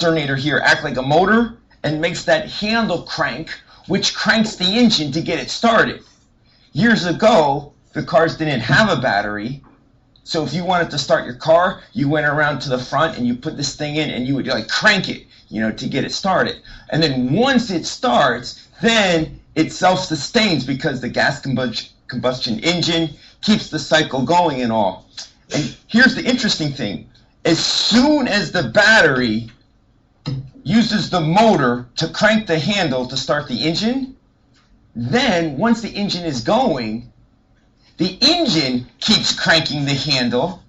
alternator here act like a motor and makes that handle crank, which cranks the engine to get it started. Years ago, the cars didn't have a battery, so if you wanted to start your car, you went around to the front and you put this thing in and you would like crank it, to get it started. And then once it starts, then it self-sustains because the gas combustion engine keeps the cycle going and all. And here's the interesting thing. As soon as the battery uses the motor to crank the handle to start the engine, then once the engine is going, the engine keeps cranking the handle,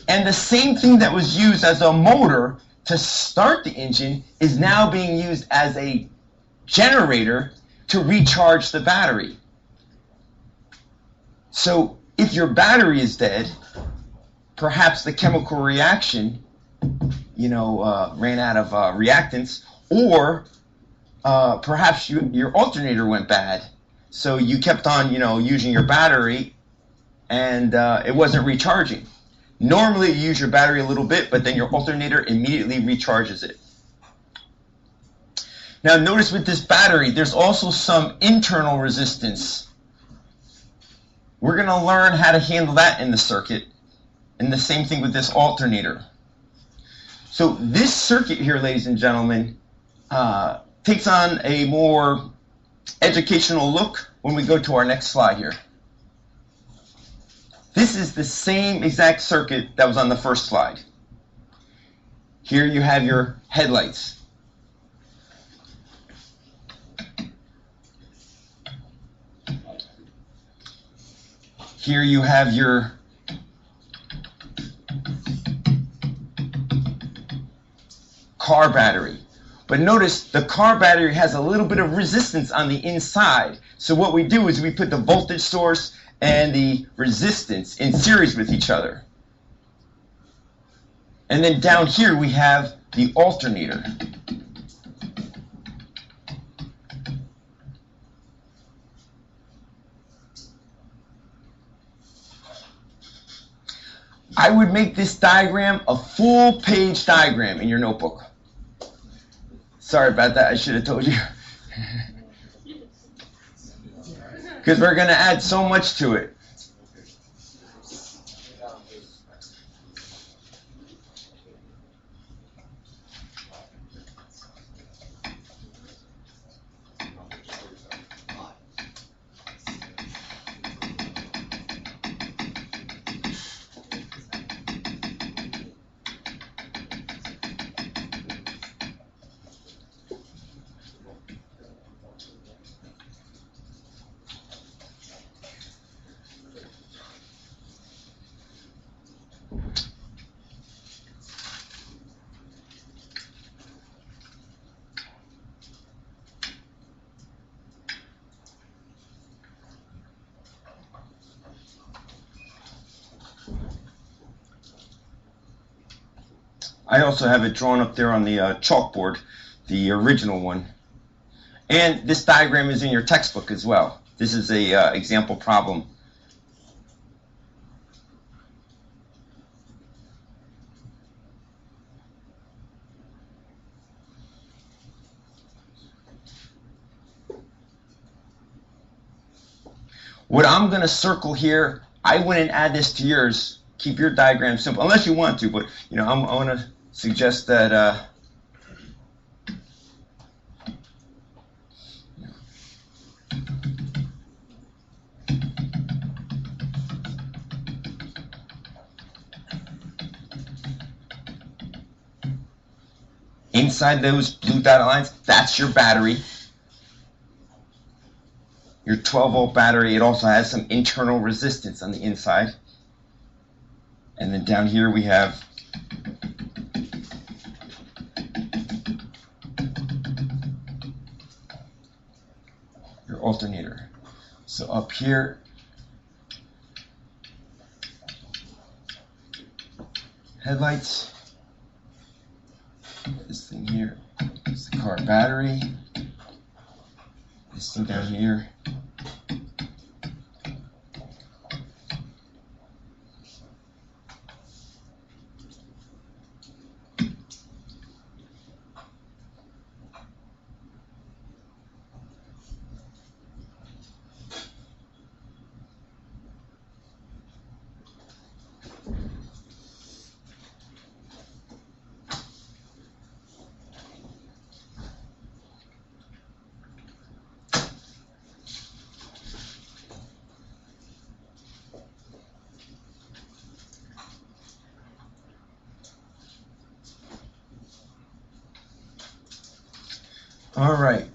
and the same thing that was used as a motor to start the engine is now being used as a generator to recharge the battery. So if your battery is dead, perhaps the chemical reaction, ran out of reactants, or perhaps your alternator went bad. So you kept on, using your battery, and it wasn't recharging. Normally you use your battery a little bit, but then your alternator immediately recharges it. Now notice with this battery, there's also some internal resistance. We're going to learn how to handle that in the circuit, and the same thing with this alternator. So this circuit here, ladies and gentlemen, takes on a more educational look when we go to our next slide here. This is the same exact circuit that was on the first slide. Here you have your headlights. Here you have your car battery. But notice the car battery has a little bit of resistance on the inside. So what we do is we put the voltage source and the resistance in series with each other. And then down here we have the alternator. I would make this diagram a full-page diagram in your notebook. Sorry about that, I should have told you. Because we're going to add so much to it. I also have it drawn up there on the chalkboard, the original one. And this diagram is in your textbook as well. This is a example problem. What I'm going to circle here, I wouldn't add this to yours. Keep your diagram simple, unless you want to, but I want to suggest that inside those blue dotted lines, that's your battery. Your 12-volt battery, it also has some internal resistance on the inside. And then down here we have your alternator. So up here, headlights. This thing here is the car battery. This thing down here. All right.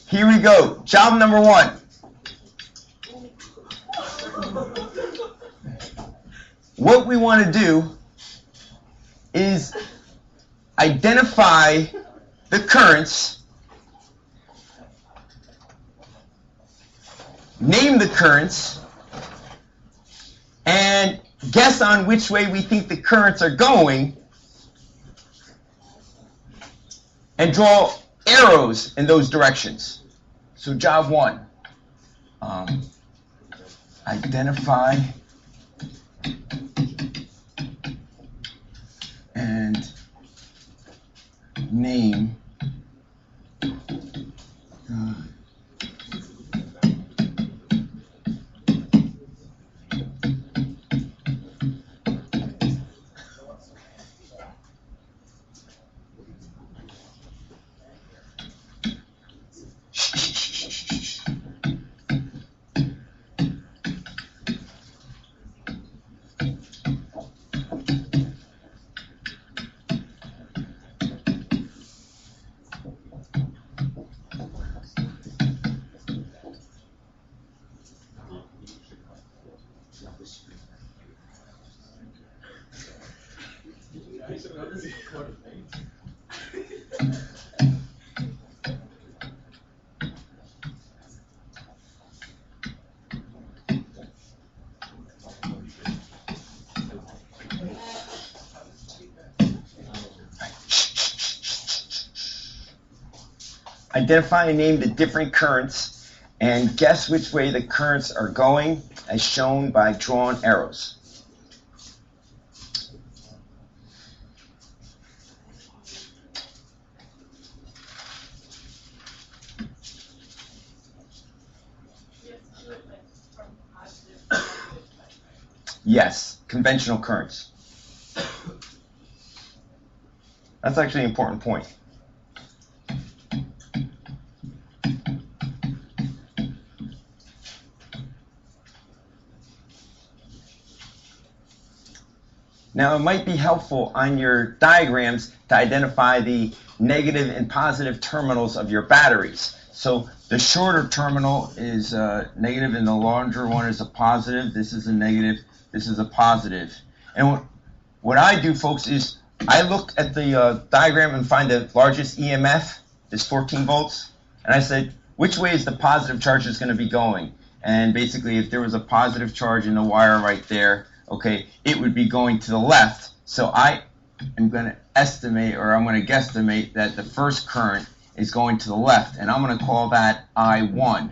Here we go. Job number 1. What we want to do is identify the currents, name the currents, and guess on which way we think the currents are going, and draw arrows in those directions. So job 1, identify and name identify and name the different currents and guess which way the currents are going as shown by drawn arrows. Yes, conventional currents. That's actually an important point. Now, it might be helpful on your diagrams to identify the negative and positive terminals of your batteries. So the shorter terminal is negative and the larger one is a positive. This is a negative, this is a positive. And what I do, folks, is I look at the diagram and find the largest EMF is 14 volts. And I said, which way is the positive charge is going to be going? And basically, if there was a positive charge in the wire right there, okay, it would be going to the left. So I am going to estimate, or I'm going to guesstimate that the first current is going to the left, and I'm going to call that I1.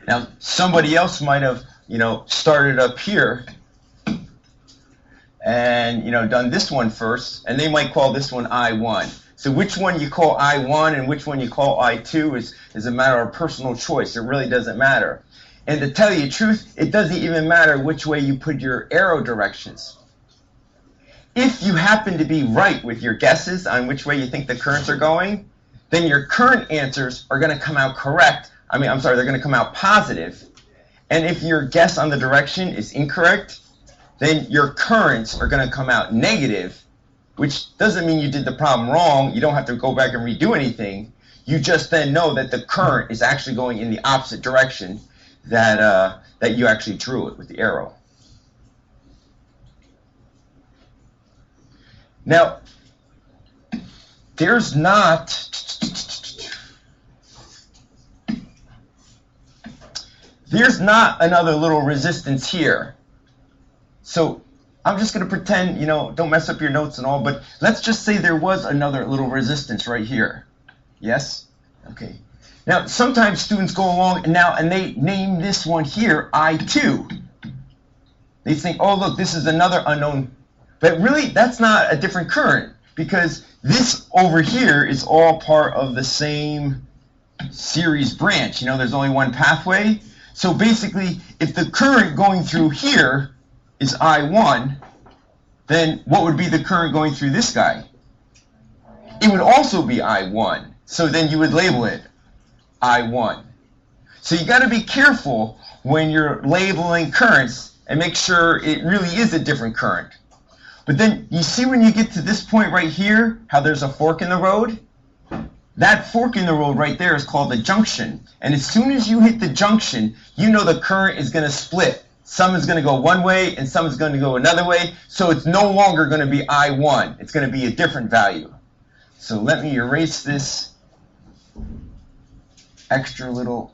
Now, somebody else might have, started up here and, done this one first, and they might call this one I1. So which one you call I1 and which one you call I2 is a matter of personal choice. It really doesn't matter. And to tell you the truth, it doesn't even matter which way you put your arrow directions. If you happen to be right with your guesses on which way you think the currents are going, then your current answers are going to come out correct. They're going to come out positive. And if your guess on the direction is incorrect, then your currents are going to come out negative, which doesn't mean you did the problem wrong. You don't have to go back and redo anything. You just then know that the current is actually going in the opposite direction that you actually drew it with the arrow. Now, there's not another little resistance here. So I'm just going to pretend, don't mess up your notes and all, but let's just say there was another little resistance right here. Yes? Okay. Now, sometimes students go along and they name this one here I2. they think, oh, look, this is another unknown. But really, that's not a different current, because this over here is all part of the same series branch. You know, there's only one pathway. So basically, if the current going through here is I1, then what would be the current going through this guy? It would also be I1. So then you would label it I1. So you got to be careful when you're labeling currents and make sure it really is a different current. But then you see when you get to this point right here, how there's a fork in the road? That fork in the road right there is called the junction. And as soon as you hit the junction, you know the current is going to split. Some is going to go one way and some is going to go another way. So it's no longer going to be I1. It's going to be a different value. So let me erase this extra little.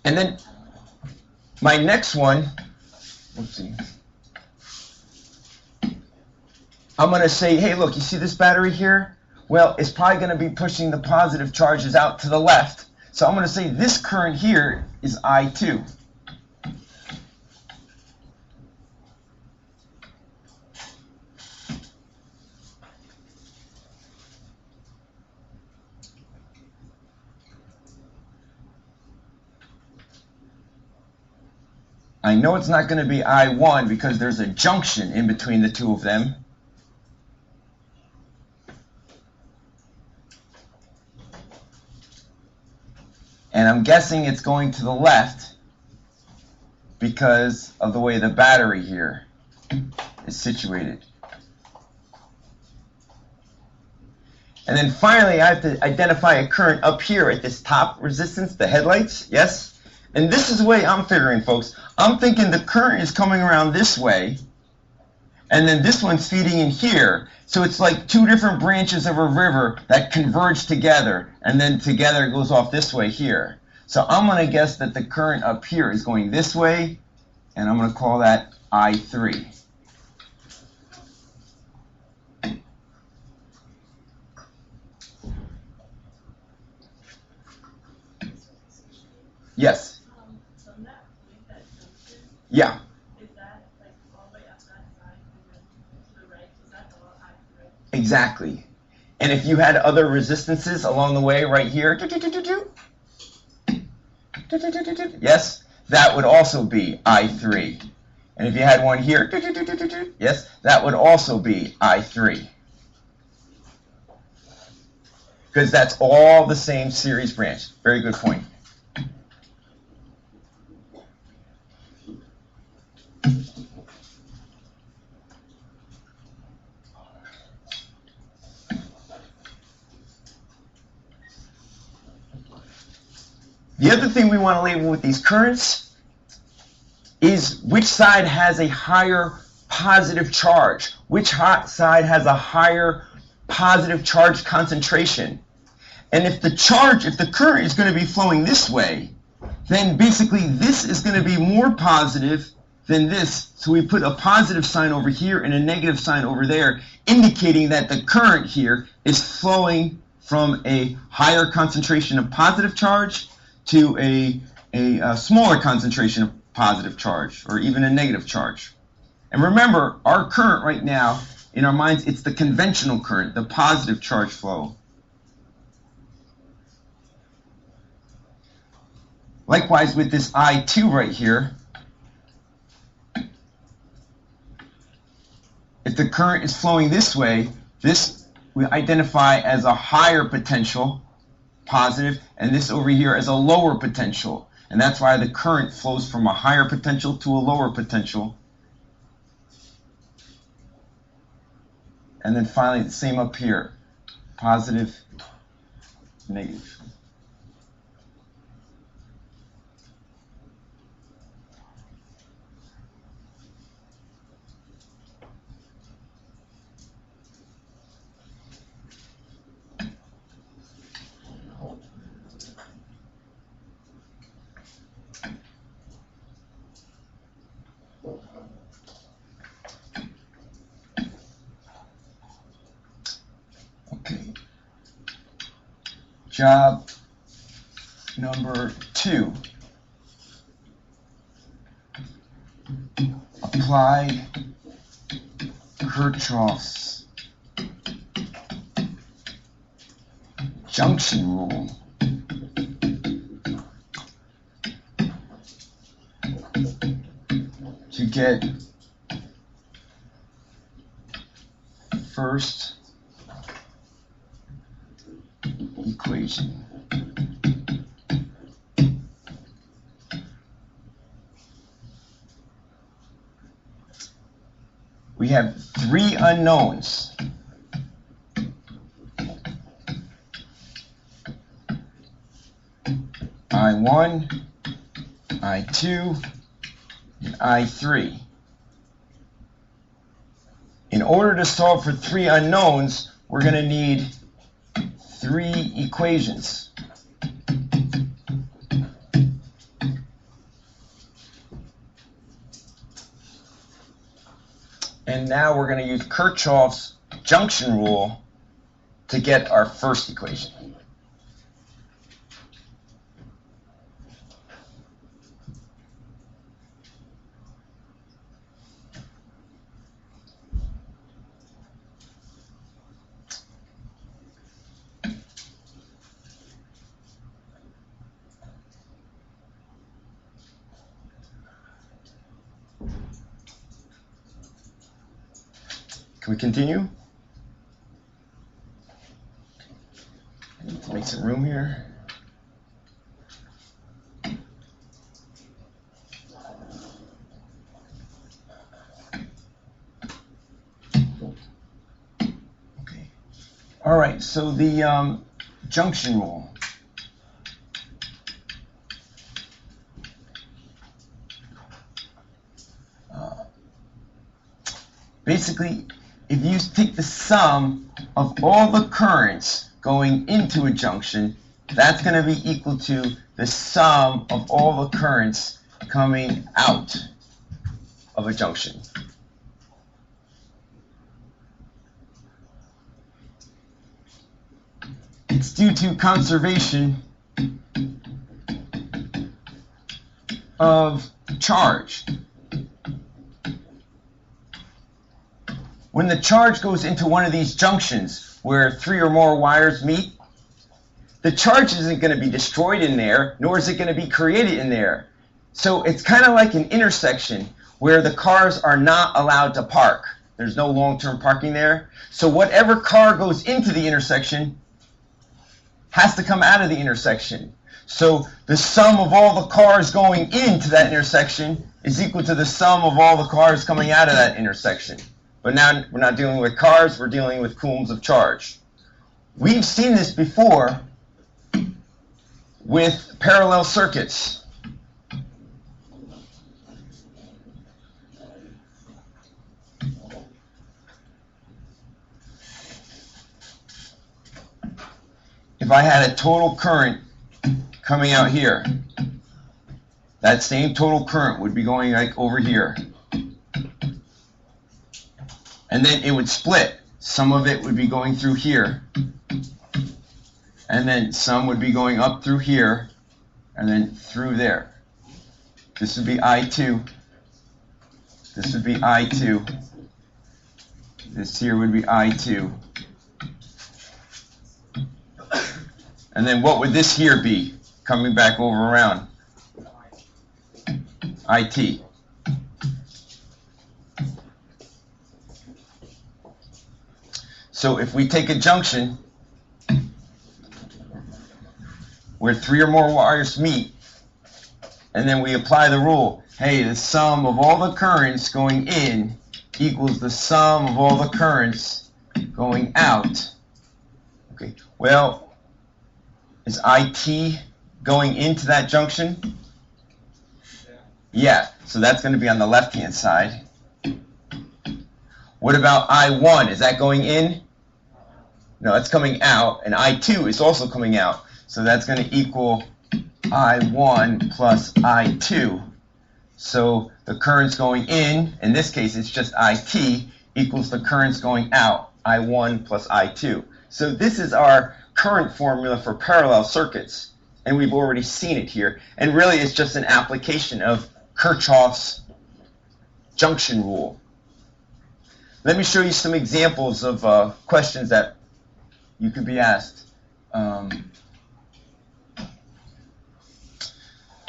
And then my next one, whoopsie, I'm going to say, hey, look, you see this battery here? Well, it's probably going to be pushing the positive charges out to the left. So I'm going to say this current here is I2. I know it's not going to be I1 because there's a junction in between the two of them. And I'm guessing it's going to the left because of the way the battery here is situated. And then finally, I have to identify a current up here at this top resistance, the headlights, yes? And this is the way I'm figuring, folks. I'm thinking the current is coming around this way, and then this one's feeding in here. So it's like two different branches of a river that converge together, and then together it goes off this way here. So I'm going to guess that the current up here is going this way, and I'm going to call that I3. Yes. Yeah. Is that like all the way up that side and then to the right? Is that all I3? Exactly. And if you had other resistances along the way right here, yes, that would also be I3. And if you had one here, yes, that would also be I3. Because that's all the same series branch. Very good point. The other thing we want to label with these currents is which side has a higher positive charge, which side has a higher positive charge concentration. And if the current is going to be flowing this way, then basically this is going to be more positive than this. So we put a positive sign over here and a negative sign over there, indicating that the current here is flowing from a higher concentration of positive charge to a smaller concentration of positive charge, or even a negative charge. And remember, our current right now, in our minds, it's the conventional current, the positive charge flow. Likewise, with this I2 right here, if the current is flowing this way, this we identify as a higher potential, positive, and this over here as a lower potential. And that's why the current flows from a higher potential to a lower potential. And then finally, the same up here, positive, negative. Job. Number 2. Apply Kirchhoff's junction rule to get first equation. We have 3 unknowns. I1, I2, and I3. In order to solve for 3 unknowns, we're going to need 3 equations. And now we're going to use Kirchhoff's junction rule to get our first equation. Can we continue? I need to make some room here. Okay. All right, so the junction rule. Basically, if you take the sum of all the currents going into a junction, that's going to be equal to the sum of all the currents coming out of a junction. It's due to conservation of charge. When the charge goes into one of these junctions where 3 or more wires meet, the charge isn't going to be destroyed in there, nor is it going to be created in there. So it's kind of like an intersection where the cars are not allowed to park. There's no long-term parking there. So whatever car goes into the intersection has to come out of the intersection. So the sum of all the cars going into that intersection is equal to the sum of all the cars coming out of that intersection. But now we're not dealing with cars, we're dealing with coulombs of charge. We've seen this before with parallel circuits. If I had a total current coming out here, that same total current would be going like over here. And then it would split. Some of it would be going through here. And then some would be going up through here. And then through there. This would be I2. This would be I2. This here would be I2. And then what would this here be? Coming back over around. IT. So if we take a junction where 3 or more wires meet, and then we apply the rule, hey, the sum of all the currents going in equals the sum of all the currents going out. Okay, well, is IT going into that junction? Yeah, so that's going to be on the left-hand side. What about I1? Is that going in? No, that's coming out, and I2 is also coming out. So that's going to equal I1 plus I2. So the currents going in this case it's just IT, equals the currents going out, I1 plus I2. So this is our current formula for parallel circuits. and we've already seen it here. And really, it's just an application of Kirchhoff's junction rule. Let me show you some examples of questions that you could be asked.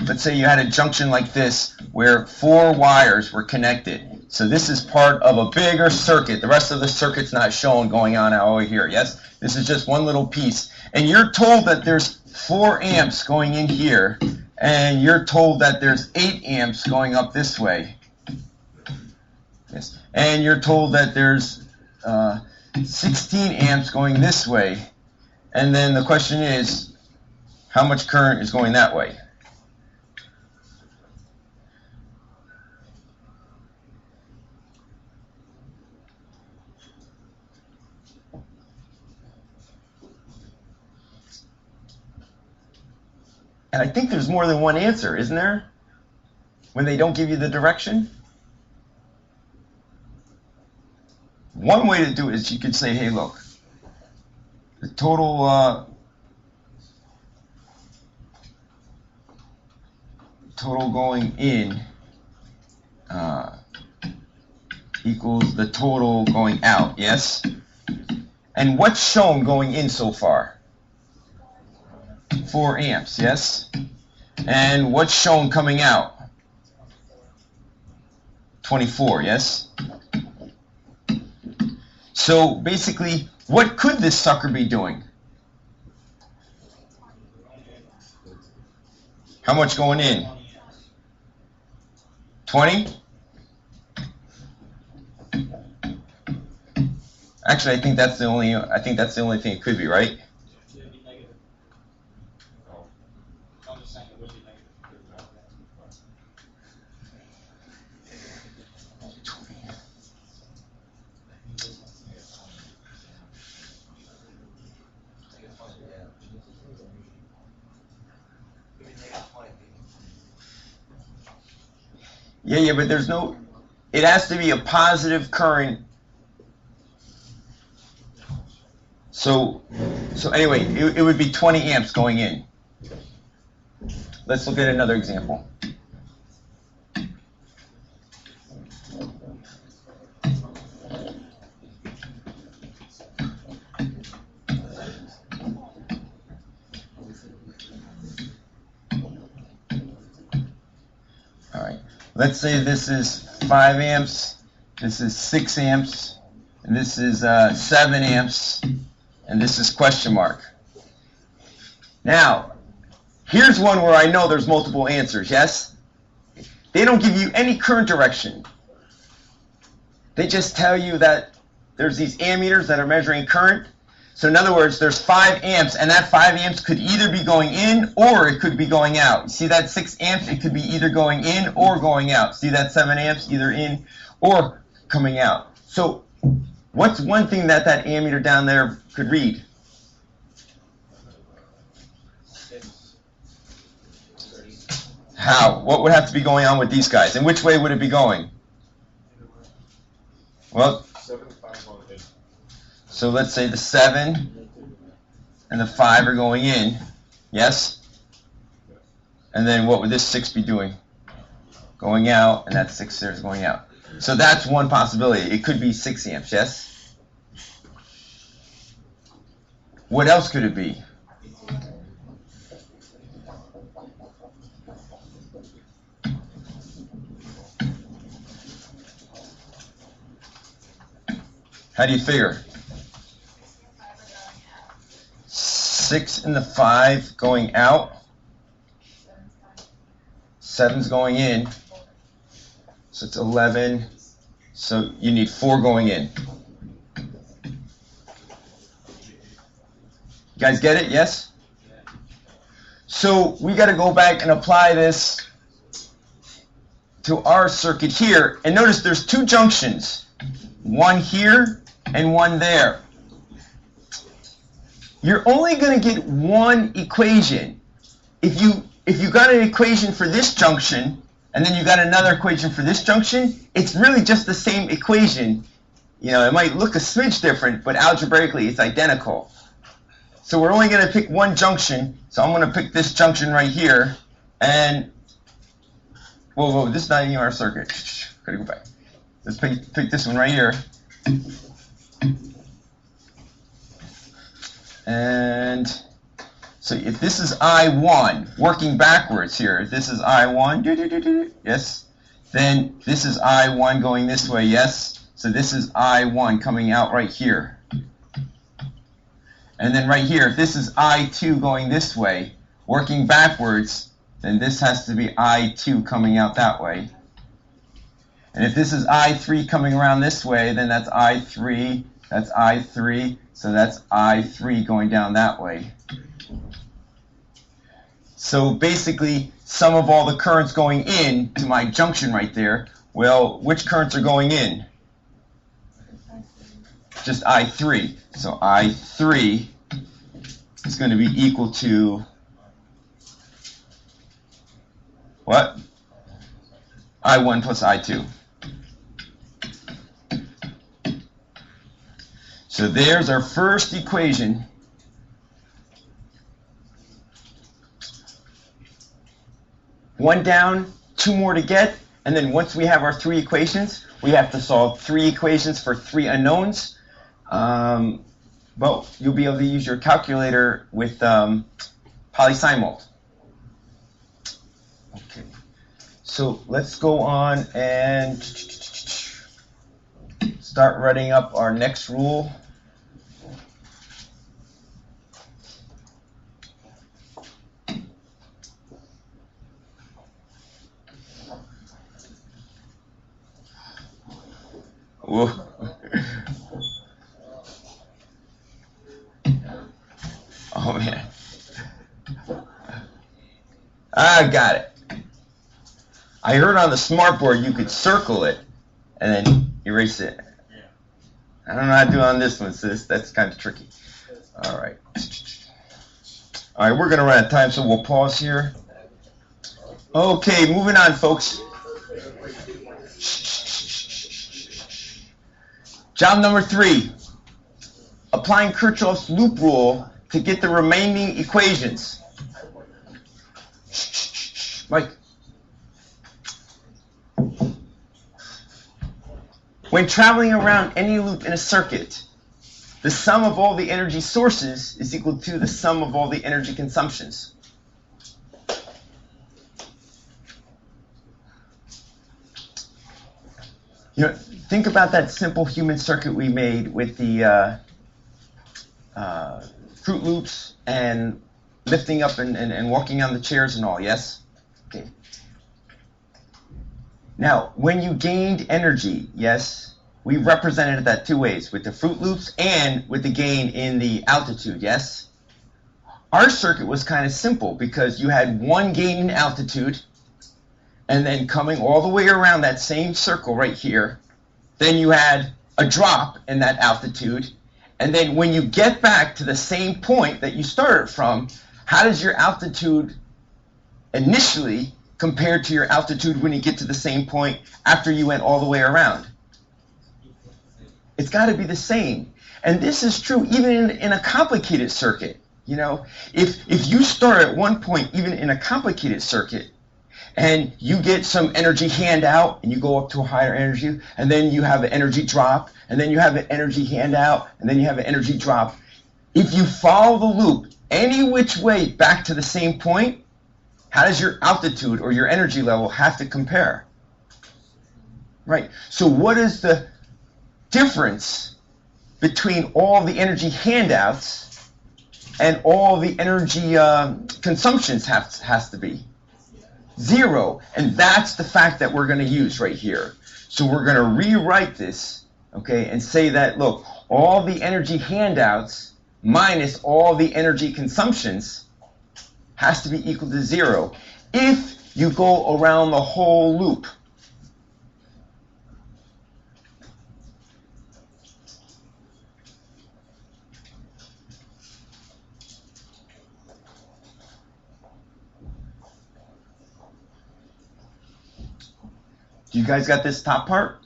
Let's say you had a junction like this where 4 wires were connected. So this is part of a bigger circuit. The rest of the circuit's not shown going on over here. Yes? This is just one little piece. And you're told that there's 4 amps going in here, and you're told that there's 8 amps going up this way. Yes. And you're told that there's 16 amps going this way. And then the question is, how much current is going that way? And I think there's more than one answer, isn't there? When they don't give you the direction? One way to do it is you could say, hey, look, the total going in equals the total going out, yes? And what's shown going in so far? 4 amps, yes? And what's shown coming out? 24, yes? So basically, what could this sucker be doing? How much going in? 20? Actually, I think that's the only thing it could be, right? Yeah, but there's no, it has to be a positive current. So anyway, it would be 20 amps going in. Let's look at another example. All right. Let's say this is 5 amps, this is 6 amps, and this is 7 amps, and this is question mark. Now, here's one where I know there's multiple answers, yes? They don't give you any current direction. They just tell you that there's these ammeters that are measuring current. So in other words, there's 5 amps, and that 5 amps could either be going in or it could be going out. You see that 6 amps? It could be either going in or going out. See that 7 amps? Either in or coming out. So what's one thing that ammeter down there could read? How? What would have to be going on with these guys? And which way would it be going? Well, 7, 5, 1, 8. So let's say the 7 and the 5 are going in, yes? And then what would this 6 be doing? Going out, and that 6 there is going out. So that's one possibility. It could be 6 amps, yes? What else could it be? How do you figure? 6 and the 5 going out. 7's going in. So it's 11. So you need 4 going in. You guys get it? Yes? So we got to go back and apply this to our circuit here. And notice there's 2 junctions. One here and one there. You're only going to get one equation. If you got an equation for this junction and then you got another equation for this junction, it's really just the same equation. You know, it might look a smidge different, but algebraically it's identical. So we're only going to pick one junction. So I'm going to pick this junction right here. And, whoa, this is not even our circuit. Gotta go back. Let's pick this one right here. And so if this is I1, working backwards here, if this is I1, yes, then this is I1 going this way, yes. So this is I1 coming out right here. And then right here, if this is I2 going this way, working backwards, then this has to be I2 coming out that way. And if this is I3 coming around this way, then that's I3, so that's I3 going down that way. So basically, sum of all the currents going in to my junction right there, well, which currents are going in? Just I3. So I3 is going to be equal to what? I1 plus I2. So there's our first equation. One down, two more to get, and then once we have our three equations, we have to solve three equations for three unknowns. Well, you'll be able to use your calculator with polysimult. Okay, so let's go on and start writing up our next rule. Whoa. Oh man. I got it. I heard on the smartboard you could circle it and then erase it. I don't know how to do it on this one, sis. That's kind of tricky. All right. All right, we're going to run out of time, so we'll pause here. Okay, moving on, folks. Job number 3. Applying Kirchhoff's loop rule to get the remaining equations. Mike. When traveling around any loop in a circuit, the sum of all the energy sources is equal to the sum of all the energy consumptions. You know, think about that simple human circuit we made with the Fruit Loops and lifting up and walking on the chairs and all, yes? Okay. Now, when you gained energy, yes, we represented that two ways, with the Fruit Loops and with the gain in the altitude, yes? Our circuit was kind of simple because you had one gain in altitude, and then coming all the way around that same circle right here, then you had a drop in that altitude, and then when you get back to the same point that you started from, how does your altitude initially compare to your altitude when you get to the same point after you went all the way around? It's got to be the same. And this is true even in a complicated circuit. You know, if you start at one point, even in a complicated circuit, and you get some energy handout, and you go up to a higher energy, and then you have an energy drop, and then you have an energy handout, and then you have an energy drop. If you follow the loop any which way back to the same point, how does your altitude or your energy level have to compare? Right. So what is the difference between all the energy handouts and all the energy consumptions has to be? 0. And that's the fact that we're going to use right here. So we're going to rewrite this, okay, and say that, look, all the energy handouts minus all the energy consumptions has to be equal to 0 if you go around the whole loop. You guys got this top part?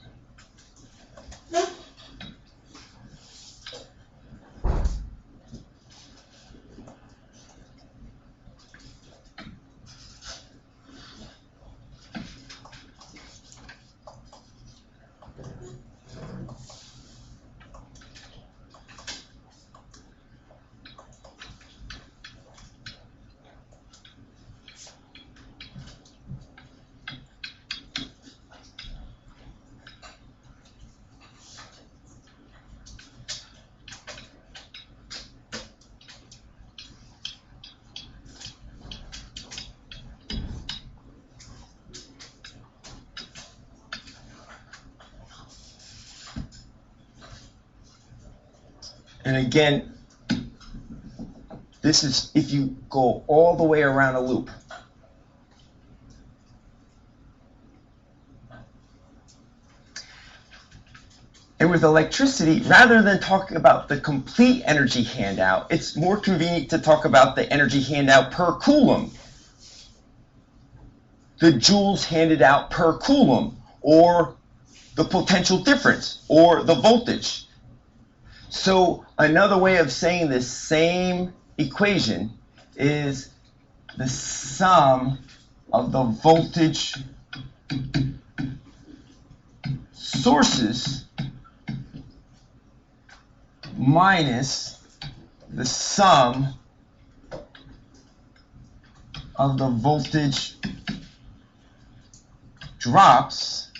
And again, this is if you go all the way around a loop. And with electricity, rather than talking about the complete energy handout, it's more convenient to talk about the energy handout per coulomb. The joules handed out per coulomb, or the potential difference, or the voltage. So another way of saying this same equation is the sum of the voltage sources minus the sum of the voltage drops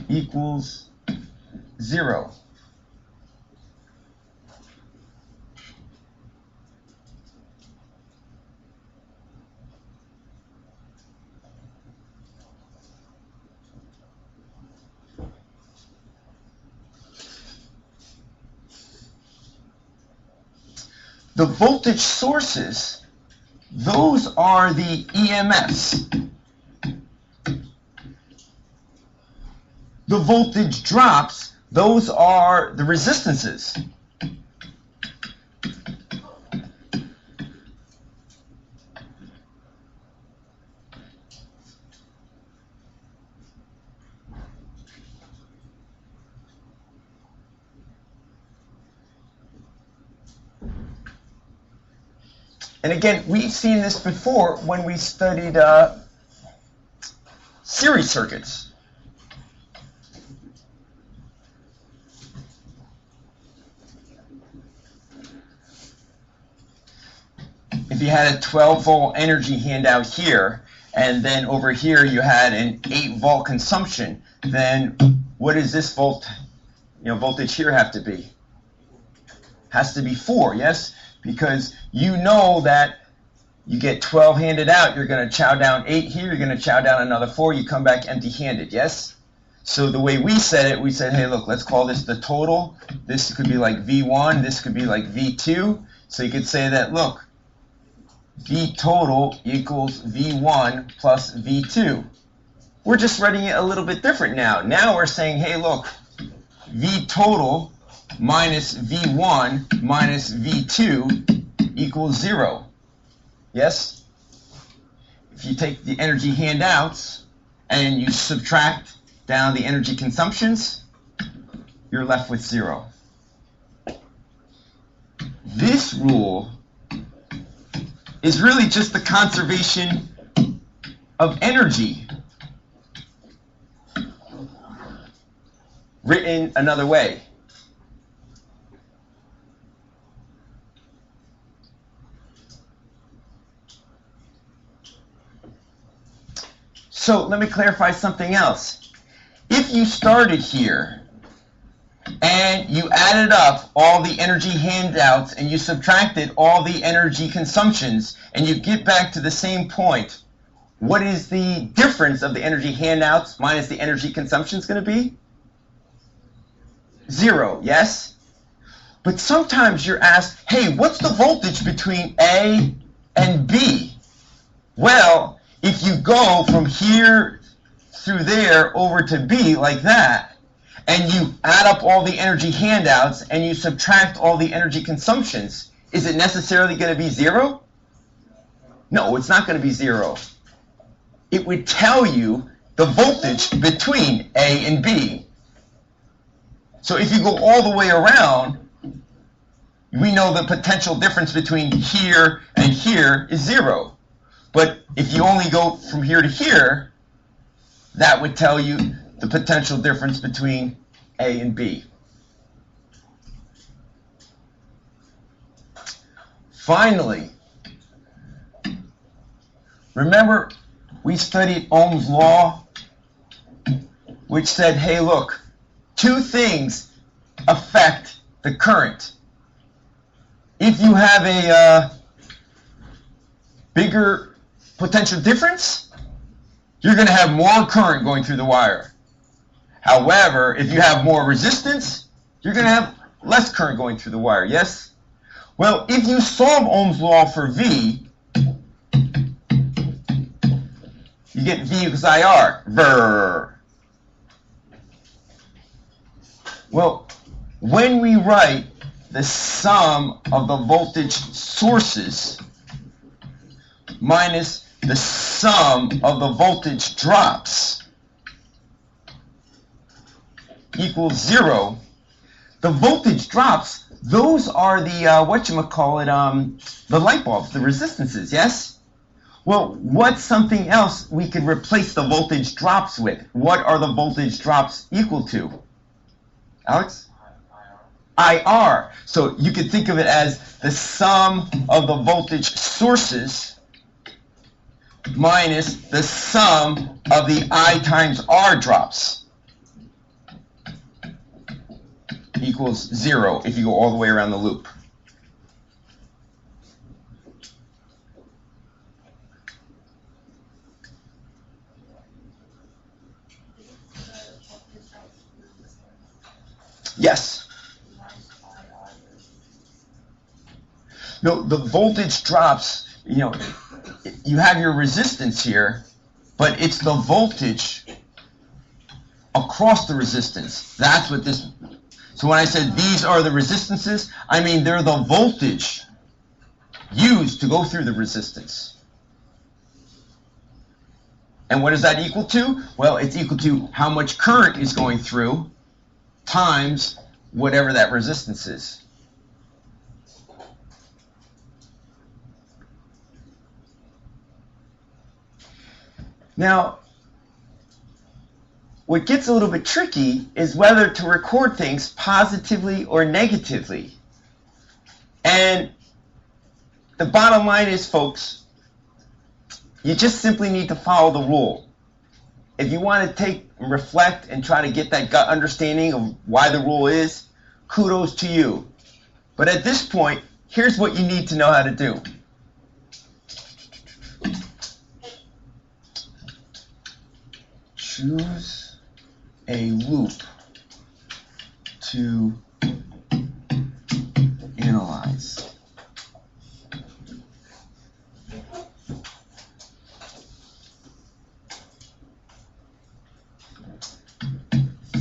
equals 0. The voltage sources, those are the EMFs. The voltage drops, those are the resistances. And again, we've seen this before when we studied series circuits. If you had a 12-volt energy handout here, and then over here you had an 8-volt consumption, then what does this voltage here have to be? Has to be 4, yes? Because you know that you get 12 handed out, you're going to chow down 8 here, you're going to chow down another 4, you come back empty-handed, yes? So the way we said it, we said, hey, look, let's call this the total. This could be like V1, this could be like V2. So you could say that, look, V total equals V1 plus V2. We're just writing it a little bit different now. Now we're saying, hey, look, V total minus V1 minus V2 equals 0. Yes? If you take the energy handouts and you subtract down the energy consumptions, you're left with 0. This rule is really just the conservation of energy written another way. So let me clarify something else. If you started here and you added up all the energy handouts and you subtracted all the energy consumptions and you get back to the same point, what is the difference of the energy handouts minus the energy consumptions going to be? 0, yes? But sometimes you're asked, hey, what's the voltage between A and B? Well, if you go from here through there over to B like that, and you add up all the energy handouts and you subtract all the energy consumptions, is it necessarily going to be 0? No, it's not going to be 0. It would tell you the voltage between A and B. So if you go all the way around, we know the potential difference between here and here is 0. But if you only go from here to here, that would tell you the potential difference between A and B. Finally, remember we studied Ohm's law, which said, hey, look, 2 things affect the current. If you have a bigger potential difference, you're going to have more current going through the wire. However, if you have more resistance, you're going to have less current going through the wire, yes? Well, if you solve Ohm's law for V, you get V equals IR. Ver. Well, when we write the sum of the voltage sources minus the sum of the voltage drops equals 0, the voltage drops, those are the, the light bulbs, the resistances, yes? Well, what's something else we could replace the voltage drops with? What are the voltage drops equal to? Alex? IR. So you could think of it as the sum of the voltage sources minus the sum of the I times R drops equals 0 if you go all the way around the loop. Yes. No, the voltage drops, you have your resistance here, but it's the voltage across the resistance. That's what this, so when I said these are the resistances, I mean they're the voltage used to go through the resistance. And what is that equal to? Well, it's equal to how much current is going through times whatever that resistance is. Now, what gets a little bit tricky is whether to record things positively or negatively. And the bottom line is, folks, you just simply need to follow the rule. If you want to reflect and try to get that gut understanding of why the rule is, kudos to you. But at this point, here's what you need to know how to do. Choose a loop to analyze.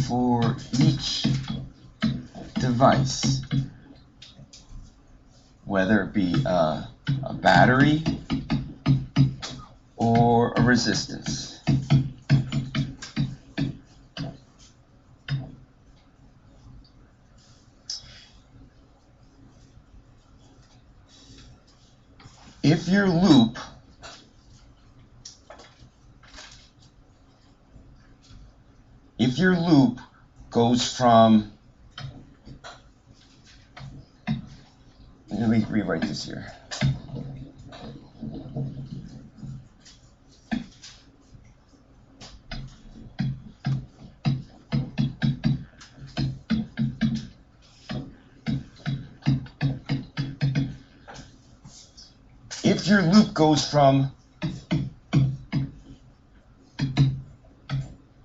For each device, whether it be a battery or a resistance. If your loop goes from, let me rewrite this here. If your loop goes from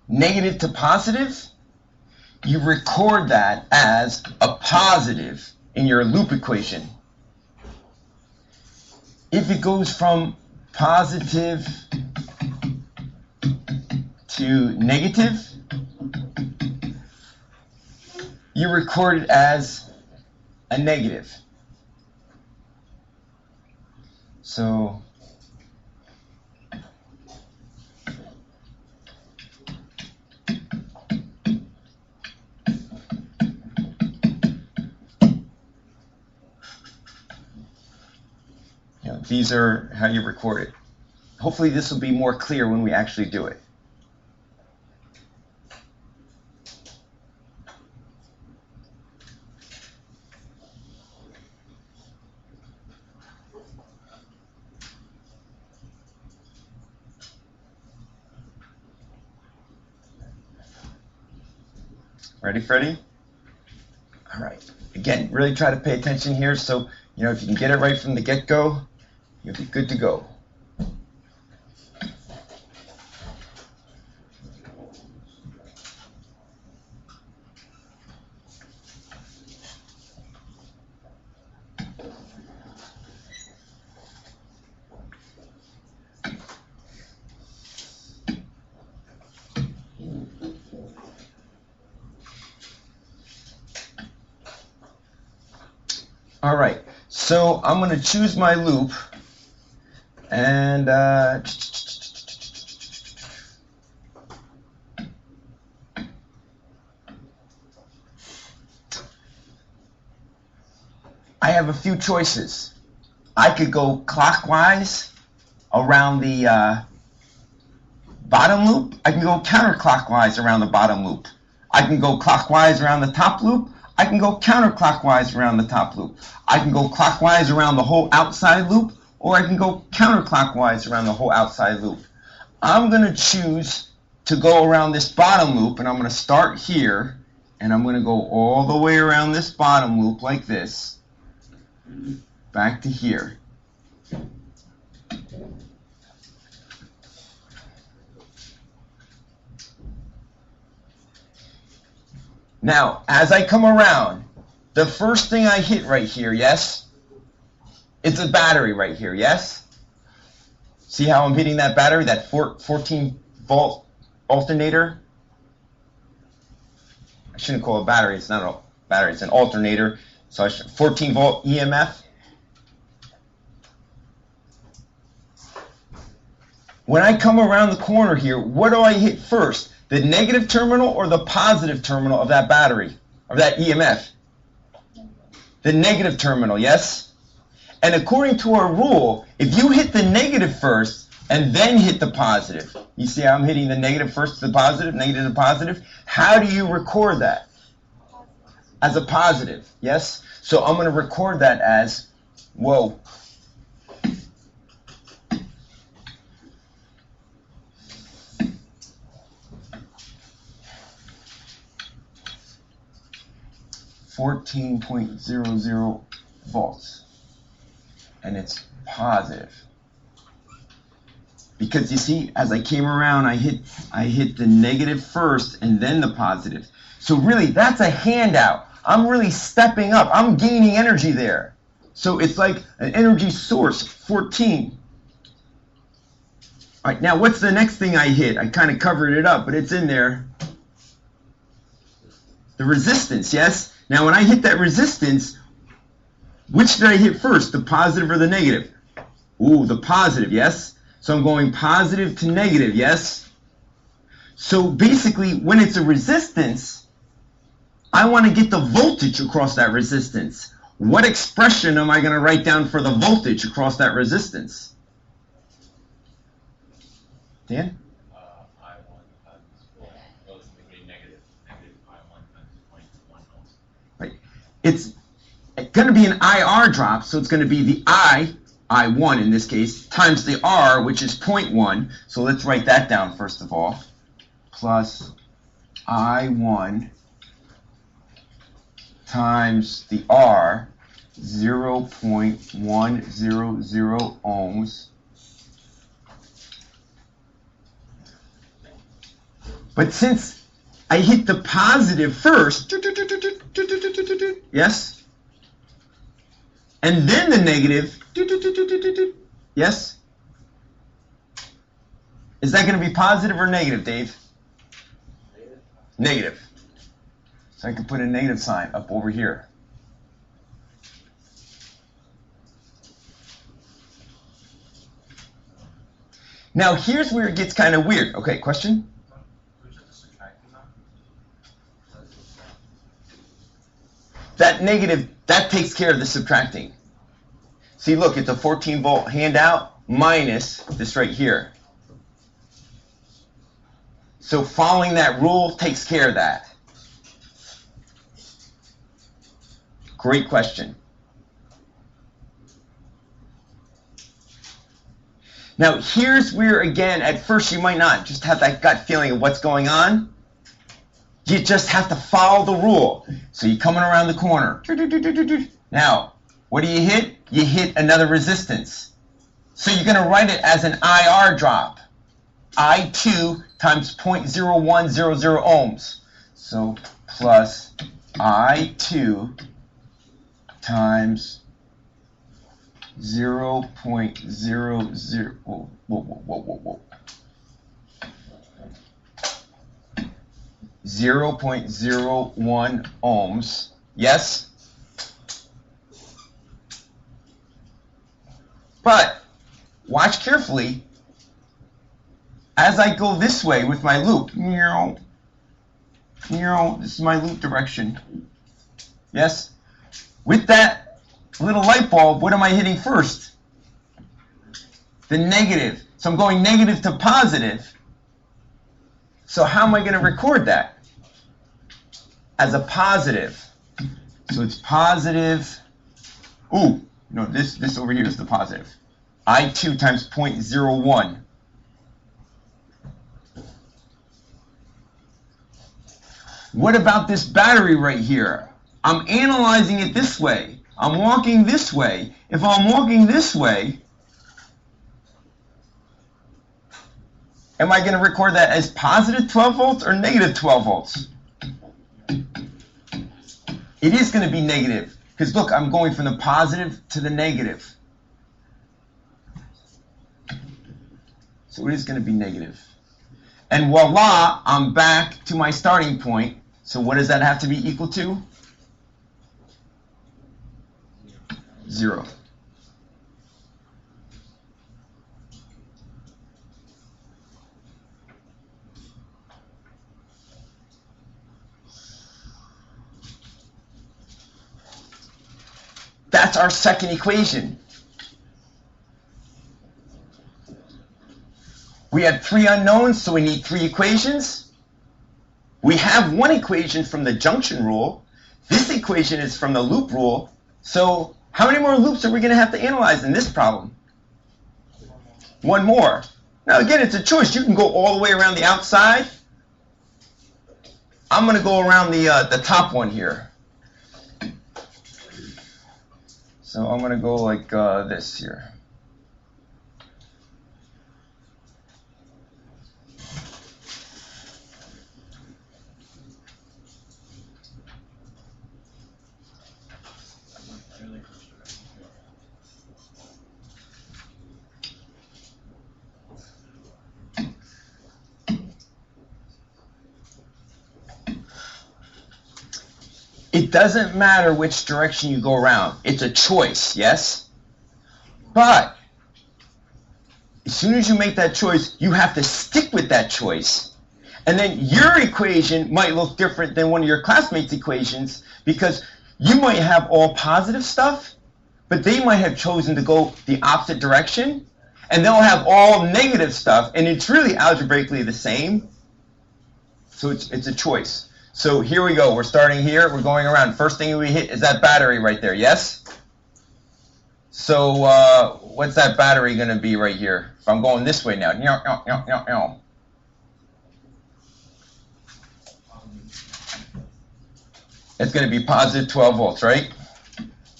negative to positive, you record that as a positive in your loop equation. If it goes from positive to negative, you record it as a negative. So these are how you record it. Hopefully this will be more clear when we actually do it. Ready, Freddie? All right. Again, really try to pay attention here. So, if you can get it right from the get-go, you'll be good to go. All right, so I'm going to choose my loop, and I have a few choices. I could go clockwise around the bottom loop. I can go counterclockwise around the bottom loop. I can go clockwise around the top loop. I can go counterclockwise around the top loop. I can go clockwise around the whole outside loop, or I can go counterclockwise around the whole outside loop. I'm going to choose to go around this bottom loop, and I'm going to start here, and I'm going to go all the way around this bottom loop like this, back to here. Now, as I come around, the first thing I hit right here, yes? It's a battery right here, yes? See how I'm hitting that battery, that 14-volt alternator? I shouldn't call it a battery. It's not a battery. It's an alternator. So 14-volt EMF. When I come around the corner here, what do I hit first? The negative terminal or the positive terminal of that battery, of that EMF? The negative terminal, yes? And according to our rule, if you hit the negative first and then hit the positive, you see how I'm hitting the negative first to the positive, negative to positive? How do you record that? As a positive, yes? So I'm going to record that as, whoa. .00 volts, and it's positive because you see, as I came around, I hit the negative first and then the positive. So really, that's a handout. I'm really stepping up. I'm gaining energy there. So it's like an energy source, 14. All right, now what's the next thing I hit? I kind of covered it up, but it's in there. The resistance, yes? Now, when I hit that resistance, which did I hit first, the positive or the negative? Ooh, the positive, yes? So I'm going positive to negative, yes? So basically, when it's a resistance, I want to get the voltage across that resistance. What expression am I going to write down for the voltage across that resistance? Dan? It's going to be an IR drop, so it's going to be the I1 in this case, times the R, which is 0.1. So let's write that down first of all. Plus I1 times the R, 0.100 ohms. But since I hit the positive first, yes? And then the negative, yes? Is that going to be positive or negative, Dave? Negative. So I can put a negative sign up over here. Now here's where it gets kind of weird. Okay, question? That negative, that takes care of the subtracting. See, look, it's a 14-volt handout minus this right here. So following that rule takes care of that. Great question. Now, here's where, again, at first you might not just have that gut feeling of what's going on. You just have to follow the rule. So you're coming around the corner. Now, what do you hit? You hit another resistance. So you're going to write it as an IR drop. I2 times 0.0100 ohms. So plus I2 times 0.00. Whoa. 0.01 ohms. Yes? But watch carefully. As I go this way with my loop, this is my loop direction. Yes? With that little light bulb, what am I hitting first? The negative. So I'm going negative to positive. So how am I going to record that? As a positive. So it's positive. Ooh, no, this over here is the positive. I2 times 0.01. What about this battery right here? I'm analyzing it this way. I'm walking this way. If I'm walking this way, am I going to record that as positive 12 volts or negative 12 volts? It is going to be negative. Because look, I'm going from the positive to the negative. So it is going to be negative. And voila, I'm back to my starting point. So what does that have to be equal to? 0. That's our second equation. We have 3 unknowns, so we need 3 equations. We have 1 equation from the junction rule. This equation is from the loop rule. So how many more loops are we going to have to analyze in this problem? 1 more. Now again, it's a choice. You can go all the way around the outside. I'm going to go around the top one here. So I'm going to go like this here. It doesn't matter which direction you go around. It's a choice, yes? But as soon as you make that choice, you have to stick with that choice. And then your equation might look different than one of your classmates' equations because you might have all positive stuff, but they might have chosen to go the opposite direction, and they'll have all negative stuff, and it's really algebraically the same. So it's a choice. So here we go. We're starting here. We're going around. First thing we hit is that battery right there, yes? So what's that battery going to be right here? If I'm going this way now. It's going to be positive 12 volts, right?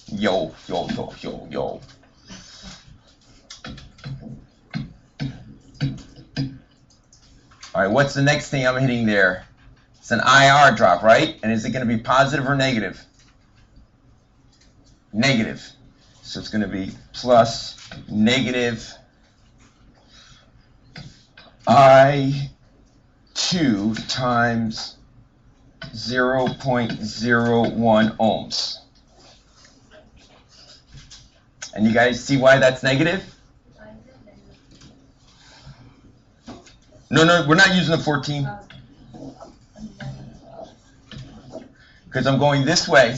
Yo, yo, yo, yo, yo. All right, what's the next thing I'm hitting there? It's an IR drop, right? And is it going to be positive or negative? Negative. So it's going to be plus negative I2 times 0.01 ohms. And you guys see why that's negative? No, we're not using the 14. Because I'm going this way.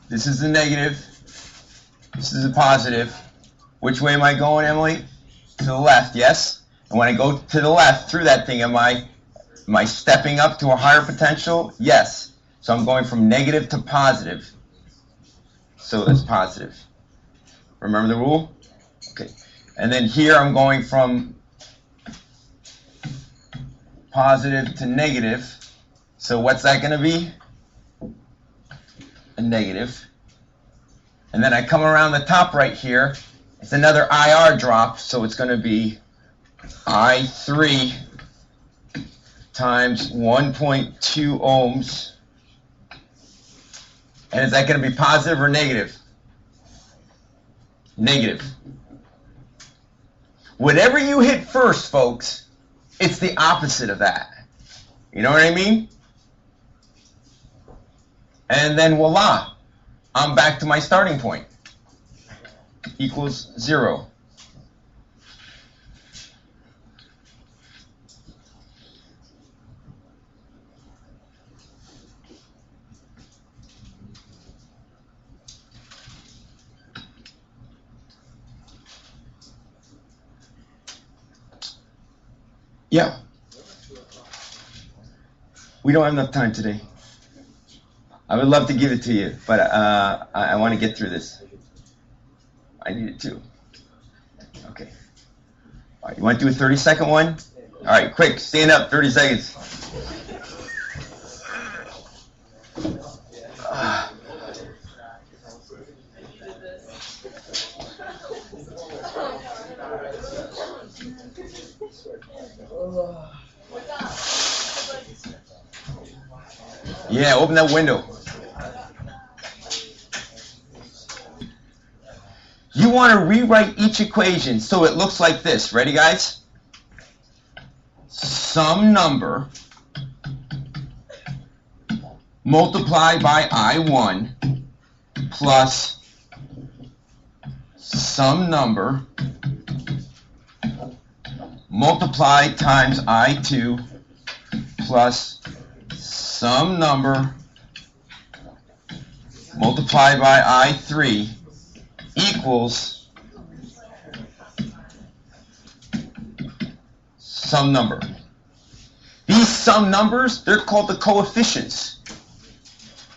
This is the negative. This is the positive. Which way am I going, Emily? To the left, yes? And when I go to the left through that thing, am I stepping up to a higher potential? Yes. So I'm going from negative to positive. So that's positive. Remember the rule? Okay. And then here I'm going from positive to negative. So what's that going to be? A negative. And then I come around the top right here. It's another IR drop, so it's going to be I3 times 1.2 ohms. And is that going to be positive or negative? Negative. Whatever you hit first, folks, it's the opposite of that. You know what I mean? And then voila, I'm back to my starting point. Equals 0. Yeah. We don't have enough time today. I would love to give it to you, but I want to get through this. I need it too. Okay. All right, you want to do a 30-second one? All right, quick, stand up, 30 seconds. Yeah, open that window. You want to rewrite each equation so it looks like this. Ready, guys? Some number multiplied by I1 plus some number multiplied times I2 plus some number multiplied by I3 equals some number. These some numbers, they're called the coefficients.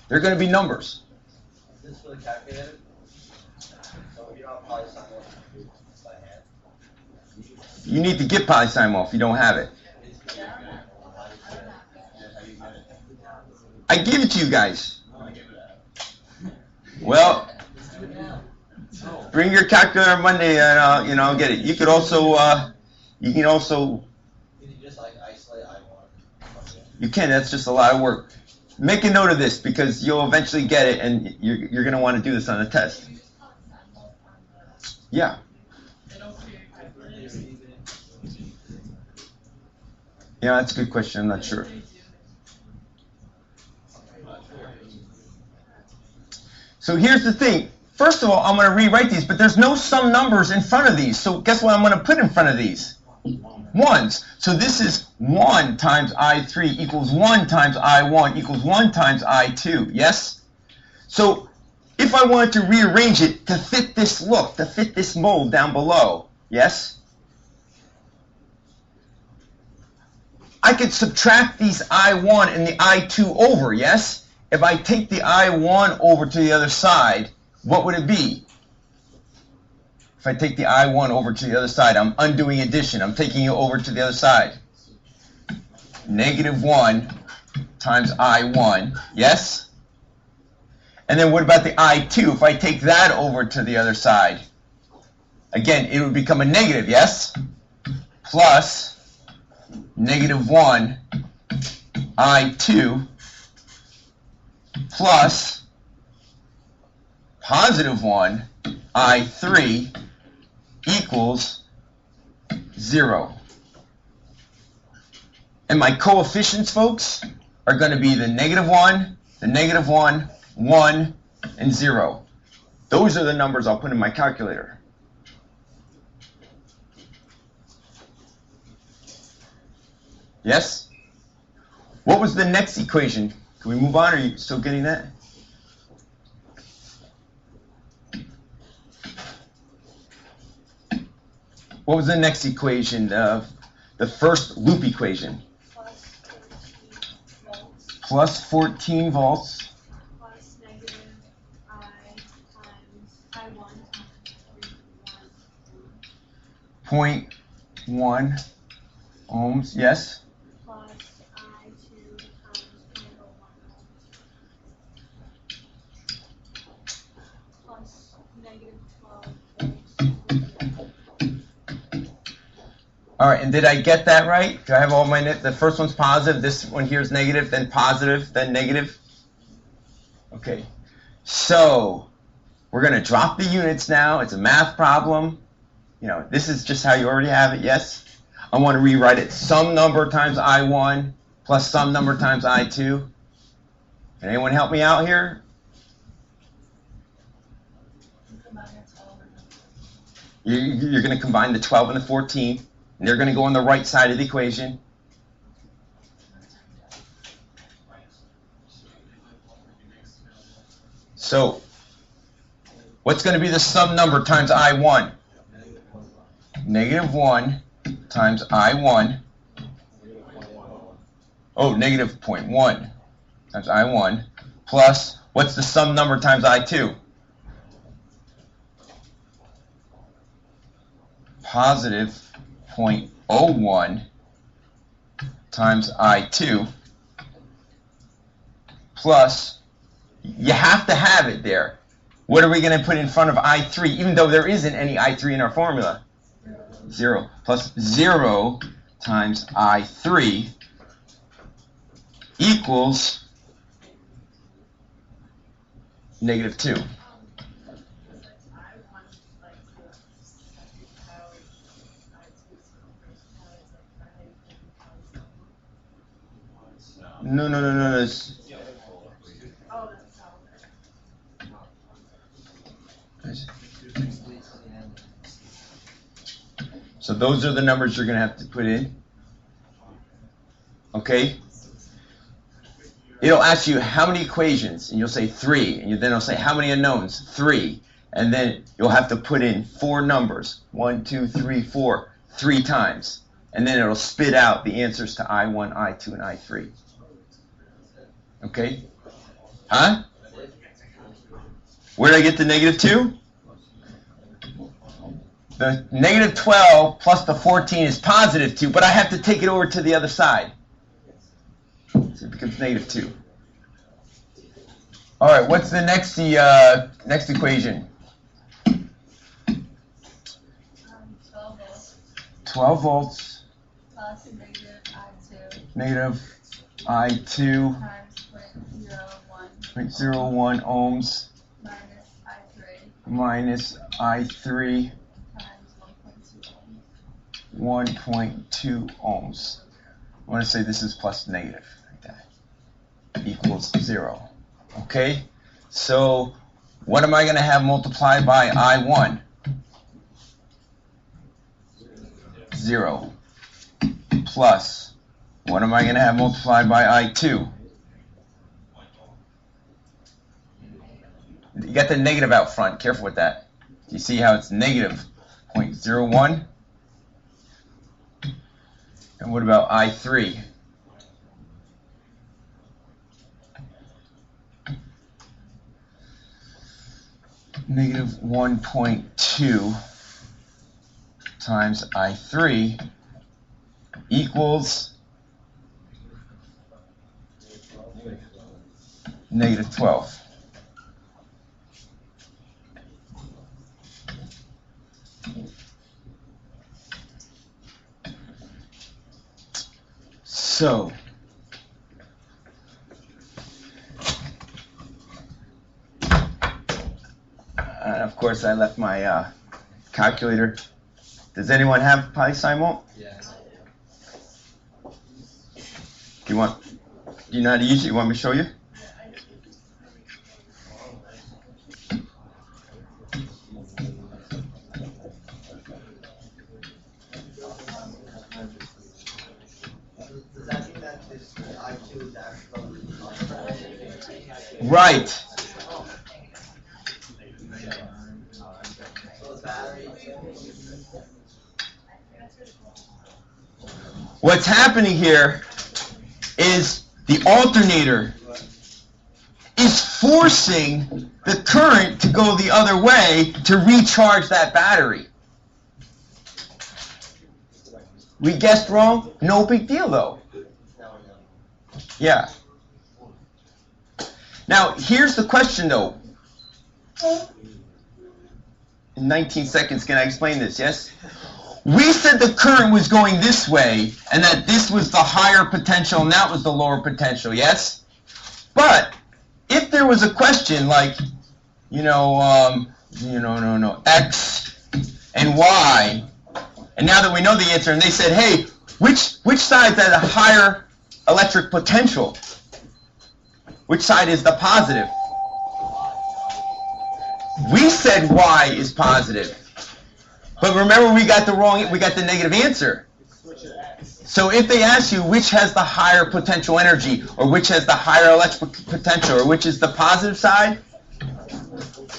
They're going to be numbers. Is this for the calculator? So you don't have polynomial by hand? You need to get polynomial if you don't have it. I give it to you guys. Well, bring your calculator Monday and I'll get it. You could also Can you just like isolate I1? you can. That's just a lot of work. Make a note of this because you'll eventually get it, and you're going to want to do this on a test. Yeah. Yeah, that's a good question. I'm not sure. So here's the thing. First of all, I'm going to rewrite these, but there's no some numbers in front of these. So guess what I'm going to put in front of these? Ones. So this is 1 times I3 equals 1 times I1 equals 1 times I2. Yes? So if I wanted to rearrange it to fit this look, to fit this mold down below, yes? I could subtract these I1 and the I2 over, yes? If I take the I1 over to the other side, what would it be? If I take the I1 over to the other side, I'm undoing addition. I'm taking it over to the other side. -1 times I1, yes? And then what about the I2? If I take that over to the other side, again, it would become a negative, yes? Plus -1 I2 plus +1 I3 equals 0. And my coefficients, folks, are going to be the -1, the -1, 1, and 0. Those are the numbers I'll put in my calculator. Yes? What was the next equation? Can we move on? Are you still getting that? What was the next equation? The first loop equation. Plus 14 volts. Plus negative I times I1 times 0.1 ohms, yes? plus I2 times -1 plus -12 volts. All right, and did I get that right? Do I have all my, the first one's positive, this one here is negative, then positive, then negative? Okay, so we're going to drop the units now. It's a math problem. You know, this is just how you already have it, yes? I want to rewrite it some number times I1 plus some number times I2. Can anyone help me out here? You're going to combine the 12 and the 14, and they're going to go on the right side of the equation. So, what's going to be the sum number times I1? Negative 1 times I1. Oh, negative 0.1 times I1 plus, what's the sum number times I2? Positive 0.01 times I2 plus, you have to have it there. What are we going to put in front of I3, even though there isn't any I3 in our formula? 0 plus 0 times I3 equals negative 2. No. So those are the numbers you're going to have to put in. Okay? It'll ask you how many equations, and you'll say 3, and then it'll say how many unknowns, 3, and then you'll have to put in 4 numbers, 1, 2, 3, 4, 3 times, and then it'll spit out the answers to I1, I2, and I3. Okay? Huh? Where did I get the negative 2? The negative 12 plus the 14 is positive 2, but I have to take it over to the other side. So it becomes negative 2. All right, what's the next equation? 12 volts. Plus negative I2. Negative I2. Times 0.01 ohms. Minus I3. Minus I3. Times 1.2 ohms. I want to say this is plus negative, like that, equals 0. Okay? So, what am I going to have multiplied by I1? 0. Plus, what am I going to have multiplied by I2? You got the negative out front. Careful with that. You see how it's negative 0.01? And what about I3? Negative 1.2 times I3 equals negative 12. So, of course, I left my calculator. Does anyone have poli-sci? Yeah. Do you know how to use it? You want me to show you? Does that mean that this I2 is actually Right. So the battery. What's happening here is the alternator is forcing the current to go the other way to recharge that battery. We guessed wrong? No big deal though. Yeah. Now, here's the question though. In 19 seconds, can I explain this? Yes? We said the current was going this way, and that this was the higher potential, and that was the lower potential, yes? But, if there was a question like, X and Y, and now that we know the answer, and they said, hey, which side has a higher electric potential? Which side is the positive? We said Y is positive. But remember, we got the negative answer. So if they ask you which has the higher potential energy, or which has the higher electrical potential, or which is the positive side,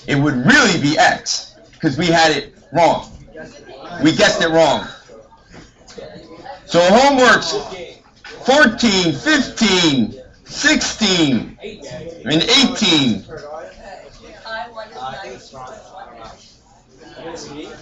it would really be X, because we had it wrong. We guessed it wrong. So homework's 14, 15, 16, and 18. I think it's wrong. I don't know.